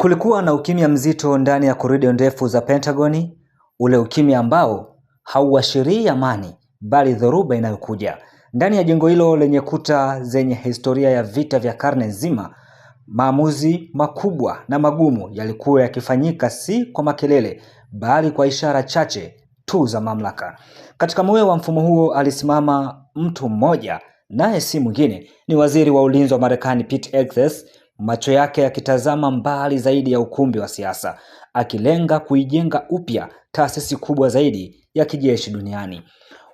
Kulikuwa na ukimya mzito ndani ya korido ndefu za Pentagoni, ule ukimya ambao hauashirii amani bali dhoruba inayokuja. Ndani ya jengo hilo lenye kuta zenye historia ya vita vya karne nzima, maamuzi makubwa na magumu yalikuwa yakifanyika si kwa makelele bali kwa ishara chache tu za mamlaka. Katika moyo wa mfumo huo alisimama mtu mmoja, naye si mwingine ni waziri wa ulinzi wa Marekani Pete Hegseth, macho yake yakitazama mbali zaidi ya ukumbi wa siasa, akilenga kuijenga upya taasisi kubwa zaidi ya kijeshi duniani.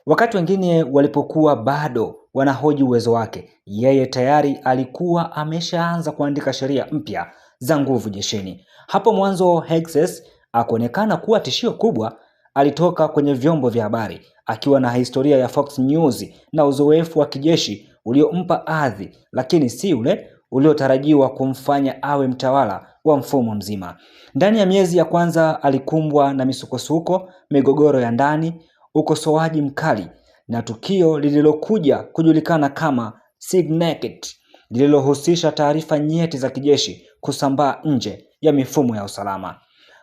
Wakati wengine walipokuwa bado wanahoji uwezo wake, yeye tayari alikuwa ameshaanza kuandika sheria mpya za nguvu jeshini. Hapo mwanzo Hegseth akuonekana kuwa tishio kubwa. Alitoka kwenye vyombo vya habari akiwa na historia ya Fox News na uzoefu wa kijeshi uliompa hadhi, lakini si ule uliotarajiwa kumfanya awe mtawala wa mfumo mzima. Ndani ya miezi ya kwanza alikumbwa na misukosuko, migogoro ya ndani, ukosoaji mkali na tukio lililokuja kujulikana kama Signet, lililohusisha taarifa nyeti za kijeshi kusambaa nje ya mifumo ya usalama.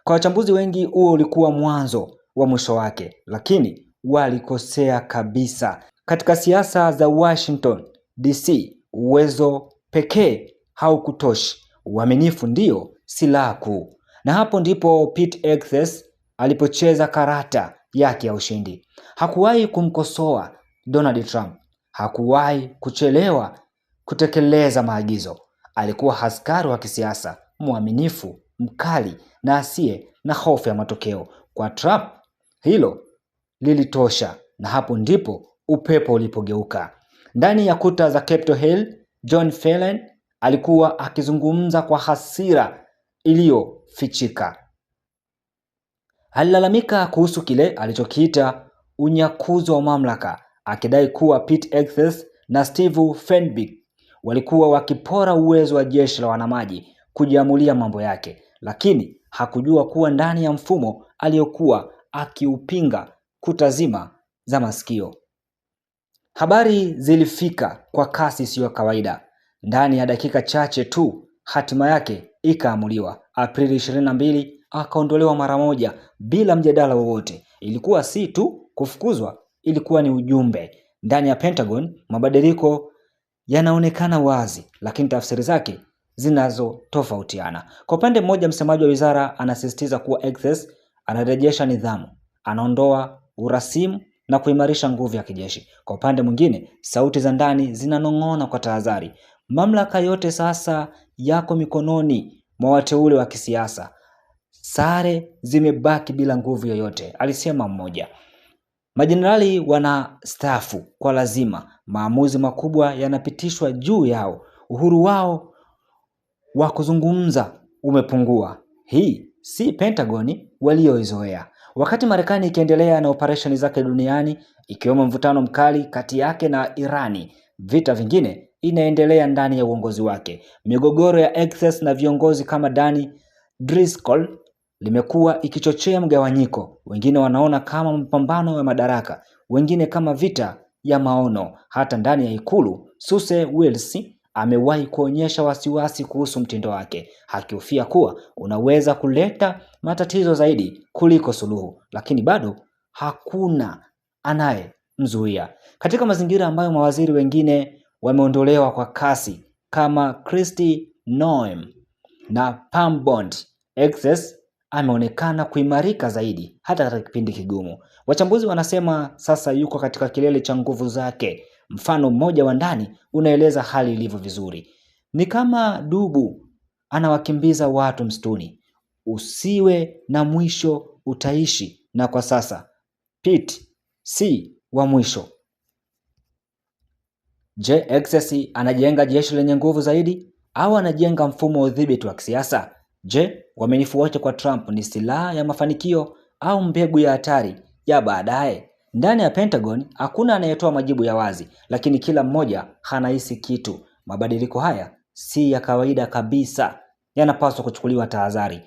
Kwa wachambuzi wengi huo ulikuwa mwanzo wa mwisho wake, lakini walikosea kabisa. Katika siasa za Washington DC, uwezo pekee haukutoshi, uaminifu ndio silaha kuu. Na hapo ndipo Pete Hegseth alipocheza karata yake ya ushindi. Hakuwahi kumkosoa Donald Trump, hakuwahi kuchelewa kutekeleza maagizo. Alikuwa askari wa kisiasa, mwaminifu, mkali na asiye na hofu ya matokeo. Kwa Trump hilo lilitosha, na hapo ndipo upepo ulipogeuka. Ndani ya kuta za Capitol Hill, John Fetterman alikuwa akizungumza kwa hasira iliyofichika. Alilalamika kuhusu kile alichokiita unyakuzi wa mamlaka, akidai kuwa Pete Hegseth na Steve Fenby walikuwa wakipora uwezo wa jeshi la wanamaji kujiamulia mambo yake, lakini hakujua kuwa ndani ya mfumo aliyokuwa akiupinga kuta zima za masikio. Habari zilifika kwa kasi isiyo kawaida. Ndani ya dakika chache tu hatima yake ikaamuliwa. Aprili 22 akaondolewa mara moja bila mjadala wowote. Ilikuwa si tu kufukuzwa, ilikuwa ni ujumbe. Ndani ya Pentagon mabadiliko yanaonekana wazi, lakini tafsiri zake zinazotofautiana. Kwa upande mmoja, msemaji wa wizara anasisitiza kuwa Hegseth anarejesha nidhamu, anaondoa urasimu na kuimarisha nguvu ya kijeshi. Kwa upande mwingine, sauti za ndani zinanong'ona kwa tahadhari. Mamlaka yote sasa yako mikononi mwa wateule wa kisiasa. Sare zimebaki bila nguvu yoyote, alisema mmoja. Majenerali wanastaafu kwa lazima, maamuzi makubwa yanapitishwa juu yao, uhuru wao wa kuzungumza umepungua. Hii si Pentagoni walioizoea. Wakati Marekani ikiendelea na operesheni zake duniani, ikiwemo mvutano mkali kati yake na Irani, vita vingine inaendelea ndani ya uongozi wake. Migogoro ya Hegseth na viongozi kama Danny Driscoll limekuwa ikichochea mgawanyiko. Wengine wanaona kama mapambano ya madaraka, wengine kama vita ya maono. Hata ndani ya ikulu, Suse Wills amewahi kuonyesha wasiwasi kuhusu mtindo wake, akihofia kuwa unaweza kuleta matatizo zaidi kuliko suluhu, lakini bado hakuna anayemzuia. Katika mazingira ambayo mawaziri wengine wameondolewa kwa kasi kama Kristi Noem na Pam Bondi, Hegseth ameonekana kuimarika zaidi hata katika kipindi kigumu. Wachambuzi wanasema sasa yuko katika kilele cha nguvu zake. Mfano mmoja wa ndani unaeleza hali ilivyo vizuri. Ni kama dubu anawakimbiza watu msituni. Usiwe na mwisho, utaishi. Na kwa sasa Pete si wa mwisho. Je, Hegseth anajenga jeshi lenye nguvu zaidi au anajenga mfumo wa udhibiti wa kisiasa? Je, uaminifu wote kwa Trump ni silaha ya mafanikio au mbegu ya hatari ya baadaye? Ndani ya Pentagon hakuna anayetoa majibu ya wazi, lakini kila mmoja anahisi kitu. Mabadiliko haya si ya kawaida kabisa, yanapaswa kuchukuliwa tahadhari.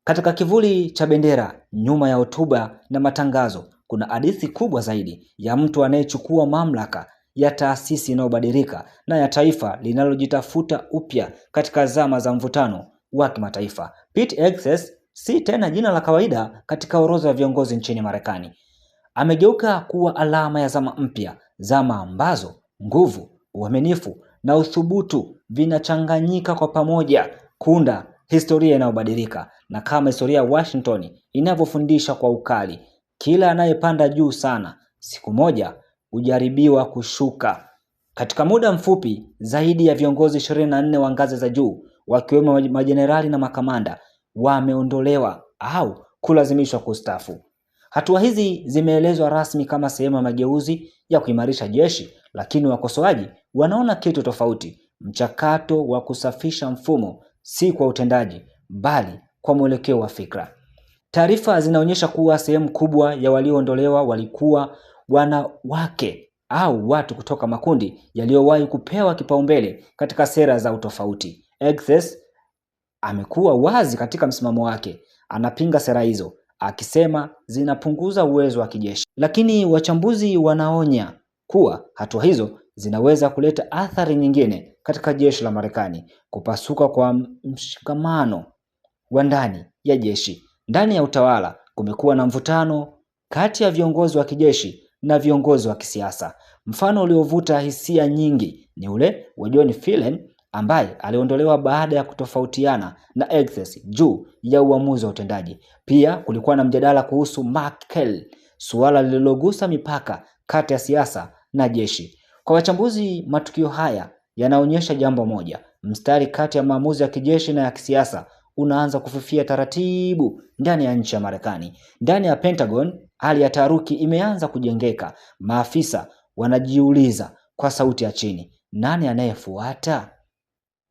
Katika kivuli cha bendera, nyuma ya hotuba na matangazo, kuna hadithi kubwa zaidi ya mtu anayechukua mamlaka ya taasisi inayobadilika na ya taifa linalojitafuta upya katika zama za mvutano wa kimataifa. Pete Hegseth si tena jina la kawaida katika orodha ya viongozi nchini Marekani. Amegeuka kuwa alama ya zama mpya, zama ambazo nguvu, uaminifu na uthubutu vinachanganyika kwa pamoja kuunda historia inayobadilika. Na kama historia ya Washington inavyofundisha kwa ukali, kila anayepanda juu sana siku moja hujaribiwa kushuka. Katika muda mfupi, zaidi ya viongozi 24 wa ngazi za juu, wakiwemo majenerali na makamanda, wameondolewa au kulazimishwa kustaafu. Hatua hizi zimeelezwa rasmi kama sehemu ya mageuzi ya kuimarisha jeshi, lakini wakosoaji wanaona kitu tofauti: mchakato wa kusafisha mfumo, si kwa utendaji bali kwa mwelekeo wa fikra. Taarifa zinaonyesha kuwa sehemu kubwa ya walioondolewa walikuwa wanawake au watu kutoka makundi yaliyowahi kupewa kipaumbele katika sera za utofauti. Hegseth amekuwa wazi katika msimamo wake, anapinga sera hizo akisema zinapunguza uwezo wa kijeshi. Lakini wachambuzi wanaonya kuwa hatua hizo zinaweza kuleta athari nyingine katika jeshi la Marekani: kupasuka kwa mshikamano wa ndani ya jeshi. Ndani ya utawala kumekuwa na mvutano kati ya viongozi wa kijeshi na viongozi wa kisiasa. Mfano uliovuta hisia nyingi ni ule wa John Flynn ambaye aliondolewa baada ya kutofautiana na Hegseth juu ya uamuzi wa utendaji. Pia kulikuwa na mjadala kuhusu Mark Kelly, suala lililogusa mipaka kati ya siasa na jeshi. Kwa wachambuzi, matukio haya yanaonyesha jambo moja: mstari kati ya maamuzi ya kijeshi na ya kisiasa unaanza kufifia taratibu ndani ya nchi ya Marekani. Ndani ya Pentagon, hali ya taharuki imeanza kujengeka. Maafisa wanajiuliza kwa sauti ya chini, nani anayefuata?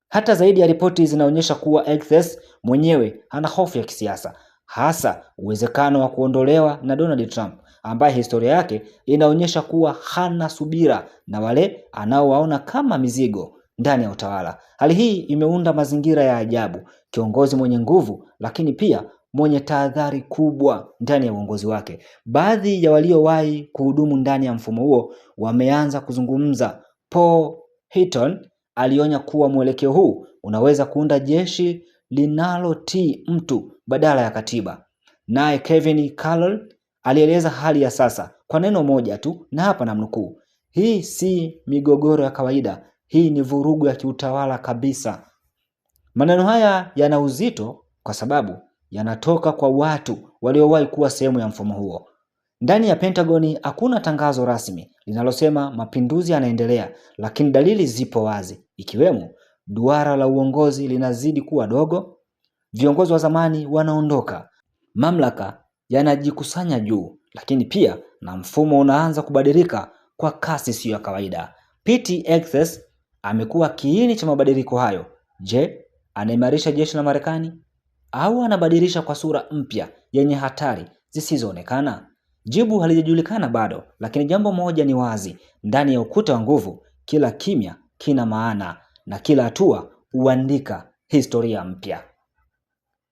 Hata zaidi ya ripoti zinaonyesha kuwa Hegseth mwenyewe ana hofu ya kisiasa, hasa uwezekano wa kuondolewa na Donald Trump, ambaye historia yake inaonyesha kuwa hana subira na wale anaowaona kama mizigo ndani ya utawala. Hali hii imeunda mazingira ya ajabu: kiongozi mwenye nguvu lakini pia mwenye tahadhari kubwa ndani ya uongozi wake. Baadhi ya waliowahi kuhudumu ndani ya mfumo huo wameanza kuzungumza. Paul Hutton alionya kuwa mwelekeo huu unaweza kuunda jeshi linalotii mtu badala ya katiba. Naye Kevin Carroll alieleza hali ya sasa kwa neno moja tu, na hapa namnukuu: hii si migogoro ya kawaida, hii ni vurugu ya kiutawala kabisa. Maneno haya yana uzito kwa sababu yanatoka kwa watu waliowahi kuwa sehemu ya mfumo huo. Ndani ya Pentagoni hakuna tangazo rasmi linalosema mapinduzi yanaendelea, lakini dalili zipo wazi, ikiwemo duara la uongozi linazidi kuwa dogo, viongozi wa zamani wanaondoka, mamlaka yanajikusanya juu, lakini pia na mfumo unaanza kubadilika kwa kasi isiyo ya kawaida. Pete Hegseth amekuwa kiini cha mabadiliko hayo. Je, anaimarisha jeshi la Marekani au anabadilisha kwa sura mpya yenye hatari zisizoonekana? Jibu halijajulikana bado, lakini jambo moja ni wazi: ndani ya ukuta wa nguvu, kila kimya kina maana na kila hatua huandika historia mpya.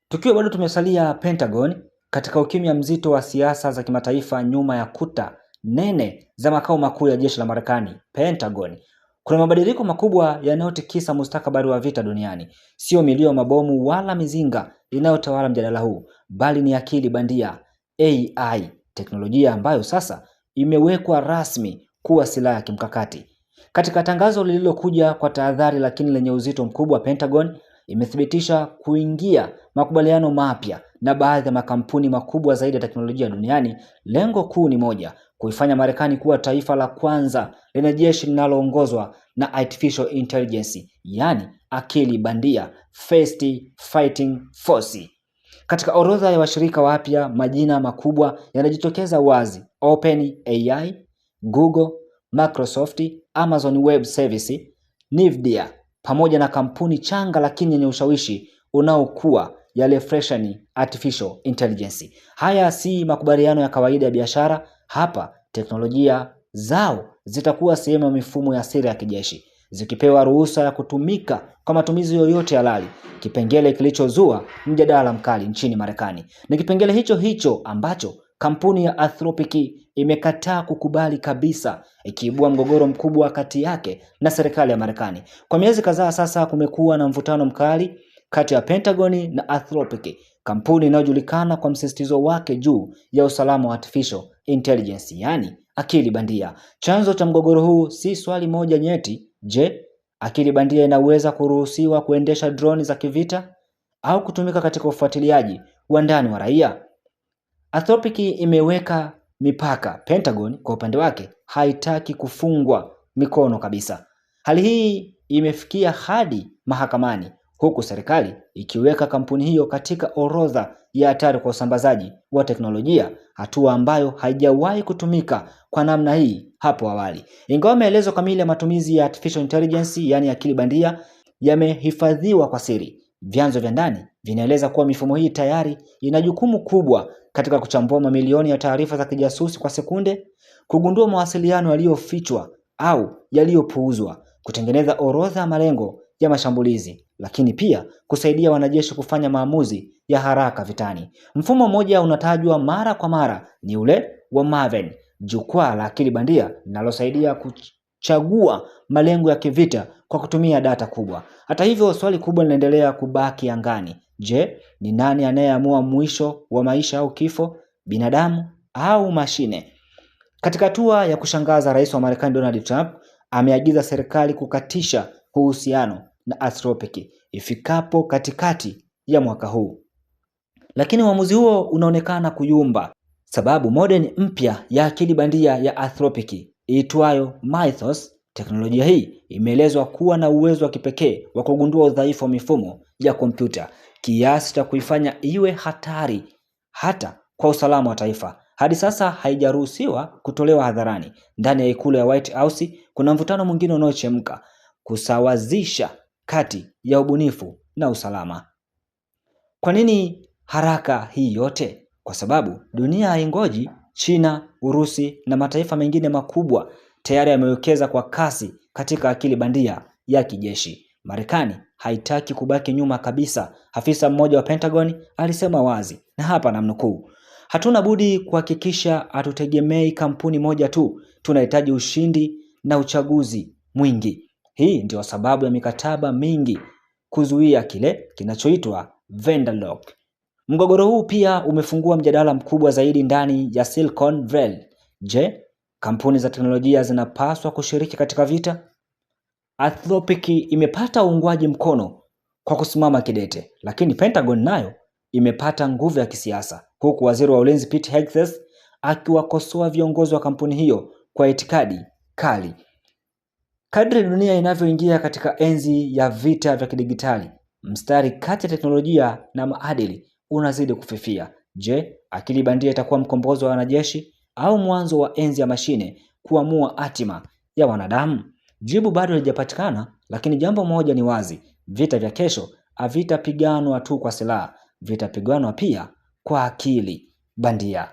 Tukiwa bado tumesalia Pentagon, katika ukimya mzito wa siasa za kimataifa nyuma ya kuta nene za makao makuu ya jeshi la Marekani, Pentagon, kuna mabadiliko makubwa yanayotikisa mustakabali wa vita duniani. Sio milio ya mabomu wala mizinga inayotawala mjadala huu, bali ni akili bandia, AI, teknolojia ambayo sasa imewekwa rasmi kuwa silaha ya kimkakati. Katika tangazo lililokuja kwa tahadhari lakini lenye uzito mkubwa, Pentagon imethibitisha kuingia makubaliano mapya na baadhi ya makampuni makubwa zaidi ya teknolojia duniani. Lengo kuu ni moja: kuifanya Marekani kuwa taifa la kwanza lenye jeshi linaloongozwa na artificial intelligence, yani akili bandia, first fighting force. Katika orodha ya washirika wapya, majina makubwa yanajitokeza wazi: OpenAI, Google, Microsoft, Amazon Web Services, Nvidia, pamoja na kampuni changa lakini yenye ushawishi unaokuwa ya Reflection Artificial Intelligence. Haya si makubaliano ya kawaida ya biashara. Hapa teknolojia zao zitakuwa sehemu ya mifumo ya siri ya kijeshi, zikipewa ruhusa ya kutumika kwa matumizi yoyote halali. Kipengele kilichozua mjadala mkali nchini Marekani ni kipengele hicho ambacho kampuni ya Anthropic imekataa kukubali kabisa, ikiibua mgogoro mkubwa kati yake na serikali ya Marekani. Kwa miezi kadhaa sasa kumekuwa na mvutano mkali kati ya Pentagon na Anthropic, kampuni inayojulikana kwa msisitizo wake juu ya usalama wa artificial intelligence, yani akili bandia. Chanzo cha mgogoro huu si swali moja nyeti: je, akili bandia inaweza kuruhusiwa kuendesha droni za kivita au kutumika katika ufuatiliaji wa ndani wa raia? Anthropic imeweka mipaka. Pentagon kwa upande wake haitaki kufungwa mikono kabisa. Hali hii imefikia hadi mahakamani, huku serikali ikiweka kampuni hiyo katika orodha ya hatari kwa usambazaji wa teknolojia, hatua ambayo haijawahi kutumika kwa namna hii hapo awali. Ingawa maelezo kamili ya matumizi ya artificial intelligence, yani akili bandia, yamehifadhiwa kwa siri, vyanzo vya ndani vinaeleza kuwa mifumo hii tayari ina jukumu kubwa katika kuchambua mamilioni ya taarifa za kijasusi kwa sekunde, kugundua mawasiliano yaliyofichwa au yaliyopuuzwa, kutengeneza orodha ya malengo ya mashambulizi, lakini pia kusaidia wanajeshi kufanya maamuzi ya haraka vitani. Mfumo mmoja unatajwa mara kwa mara ni ule wa Maven, jukwaa la akili bandia linalosaidia kuchagua malengo ya kivita kwa kutumia data kubwa. Hata hivyo, swali kubwa linaendelea kubaki angani. Je, ni nani anayeamua mwisho wa maisha au kifo, binadamu au mashine? Katika hatua ya kushangaza, Rais wa Marekani Donald Trump ameagiza serikali kukatisha uhusiano na Anthropic ifikapo katikati ya mwaka huu. Lakini uamuzi huo unaonekana kuyumba, sababu modeli mpya ya akili bandia ya Anthropic iitwayo Mythos, teknolojia hii imeelezwa kuwa na uwezo wa kipekee wa kugundua udhaifu wa mifumo ya kompyuta kiasi cha kuifanya iwe hatari hata kwa usalama wa taifa. Hadi sasa haijaruhusiwa kutolewa hadharani. Ndani ya ikulu ya White House kuna mvutano mwingine unaochemka: kusawazisha kati ya ubunifu na usalama. Kwa nini haraka hii yote? Kwa sababu dunia haingoji. China, Urusi na mataifa mengine makubwa tayari yamewekeza kwa kasi katika akili bandia ya kijeshi. Marekani haitaki kubaki nyuma kabisa. Afisa mmoja wa Pentagon alisema wazi, na hapa namnukuu: hatuna budi kuhakikisha hatutegemei kampuni moja tu, tunahitaji ushindi na uchaguzi mwingi. Hii ndio sababu ya mikataba mingi kuzuia kile kinachoitwa vendor lock. Mgogoro huu pia umefungua mjadala mkubwa zaidi ndani ya Silicon Valley. Je, kampuni za teknolojia zinapaswa kushiriki katika vita? Anthropic imepata uungwaji mkono kwa kusimama kidete, lakini Pentagon nayo imepata nguvu ya kisiasa, huku waziri wa ulinzi Pete Hegseth akiwakosoa viongozi wa kampuni hiyo kwa itikadi kali. Kadri dunia inavyoingia katika enzi ya vita vya kidigitali, mstari kati ya teknolojia na maadili unazidi kufifia. Je, akili bandia itakuwa mkombozi wa wanajeshi au mwanzo wa enzi ya mashine kuamua hatima ya wanadamu? Jibu bado halijapatikana, lakini jambo moja ni wazi: vita vya kesho havitapiganwa tu kwa silaha, vitapiganwa pia kwa akili bandia.